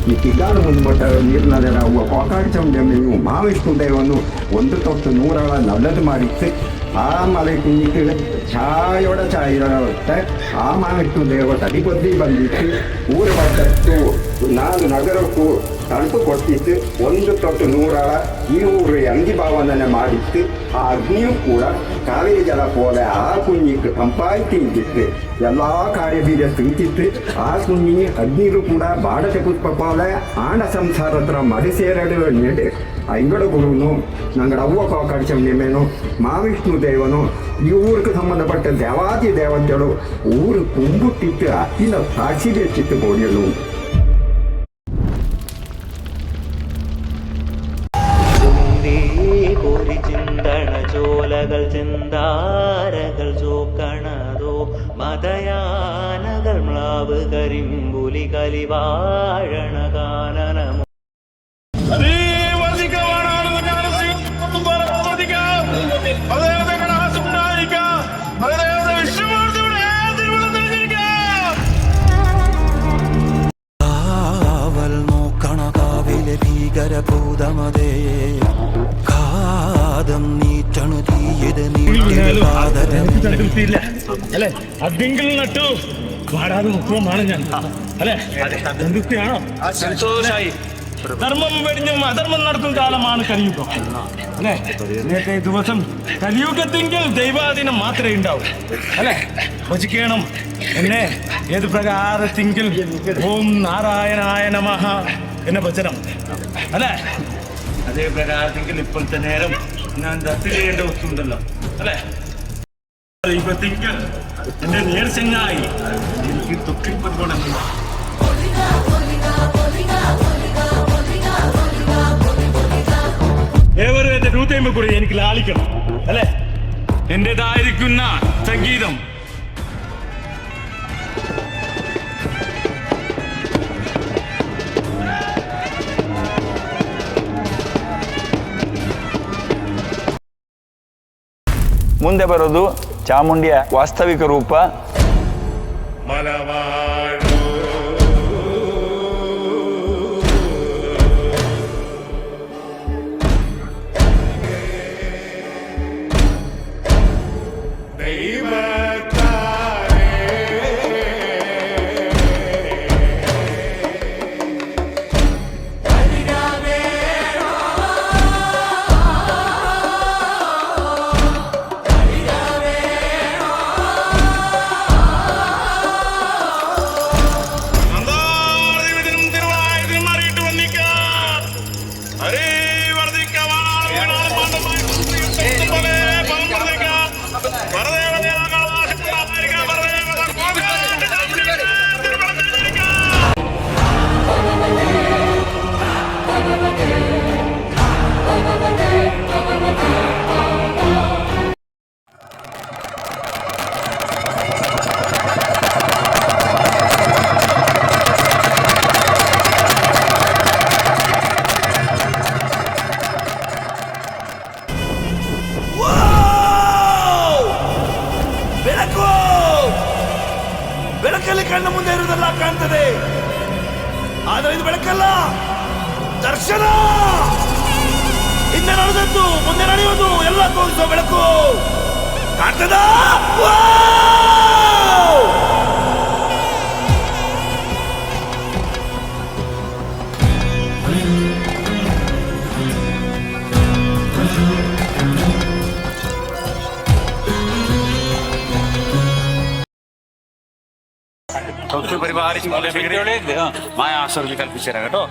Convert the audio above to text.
ಈ ಕಿಗಾಲು ಮುಂದ್ಬಿಟ್ಟ ನೀರಿನ ಅವು ಕೊಕಾಡ್ಸಂಗೆ ನೀವು ಮಾವಿಷ್ಟು ದೇವನ್ನು 1/100 ನಲ್ಲದು ಮಾಡಿತ್ತು ಆಮೇಲೆ ಕುಂಜಿಕ್ಕೆ ಚಾಯೋಡ ಚಾಯಿರತ್ತೆ ಆ ಮಾವಿಷ್ಟು ದೇವ ತಡಿಬದ್ದಿ ಬಂದಿತ್ತು ಊರ ಬರ್ತತ್ತು ನಾನು ನಗರಕ್ಕೂ ತಣುಪು ಕೊಟ್ಟಿತ್ತು 1/100 ಈ ಊರು ಅಂಗಿ ಭಾವನೆ ಮಾಡಿತ್ತು ಆ ಅಗ್ನಿಯೂ ಕೂಡ ಕಾವೇರಿ ಜಲ ಪೋಲೆ ಆ ಕುಂಜಿಕ್ಕೆ ತಂಪಾಯಿ ತಿಂದಿತ್ತು ಎಲ್ಲ ಕಾರ್ಯ ಬೀಜ ತಿಂತಿತ್ತು ಆ ಕುಂಜಿ ಅಗ್ನಿರು ಕೂಡ ಬಾಡತೆ ಪುಷ್ಪ ಪೋಲೆ ಆಂಡ ಸಂಸಾರ ಹತ್ರ ಮಡಿಸೇರಡು ನೆಡೆ ಐಂಗಡ ಗುರುನು ನಂಗಡ ಅವ್ವ ಕಾಕಡಿಸ ನಿಮೇನು ಮಾವಿಷ್ಣು ದೇವನು ಈ ಊರಿಗೆ ಸಂಬಂಧಪಟ್ಟ ದೇವಾದಿ ದೇವತೆಗಳು ಊರು ಕುಂಬುಟ್ಟಿತ್ತು ಅತ್ತಿನ ಸಾಕ್ಷಿ ಬೆಚ್ಚಿತ್ತು ಗೋಡಿಯಲು കോരി ചിന്തണ ചോലകൾ ചിന്താരകൾ ചോക്കണതോ മതയാനകൾ മ്ലാവ് കരിമ്പുലി കലിവാഴണ കാനനമോ കാവൽ നോക്കണ കാവിലെ ഭീകരഭൂതമതേ കാതം നീറ്റണു തീയത് അല്ലെ അതെങ്കിൽ നട്ടു പാടാതെ മുഖമാണ് ഞാൻ അല്ലെ എന്തൊക്കെയാണോ സന്തോഷായി ധർമ്മം വെടിഞ്ഞും അധർമ്മം നടത്തും കാലമാണ് കലിയുഗം അല്ലെ ഇന്നത്തെ ദിവസം കലിയുഗത്തെങ്കിൽ ദൈവാധീനം മാത്രമേ ഉണ്ടാവൂ അല്ലെ ഭജിക്കണം എന്നെ ഏത് പ്രകാരത്തെങ്കിൽ ഓം നാരായണായ നമഃ എന്ന ഭജനം അല്ലെ അതേ പ്രകാരത്തെങ്കിൽ ഇപ്പോഴത്തെ നേരം ഞാൻ ദത്ത് ചെയ്യേണ്ട വസ്തുണ്ടല്ലോ അല്ലെ ഇപ്പത്തെങ്കിൽ എന്റെ നേർച്ചങ്ങായി എനിക്ക് തൊക്കിൽപ്പെടണം ഏവരും എന്റെ 150 കൂടി എനിക്ക് ലാളിക്കണം അല്ലെ എന്റേതായിരിക്കുന്ന സംഗീതം ಮುಂದೆ ಬರೋದು ಚಾಮುಂಡಿಯ ವಾಸ್ತವಿಕ ರೂಪ ಬೆಳಕಲ್ಲಿ ಕಣ್ಣ ಮುಂದೆ ಇರುವುದೆಲ್ಲ ಕಾಣ್ತದೆ, ಆದರೆ ಇದು ಬೆಳಕಲ್ಲ, ದರ್ಶನ. ಹಿಂದೆ ನಡೆದದ್ದು ಮುಂದೆ ನಡೆಯುವುದು ಎಲ್ಲ ತೋರಿಸುವ ಬೆಳಕು ಕಾಣ್ತದ. പരിപാടി മായാ കൽപ്പിച്ചു തരാം കേട്ടോ.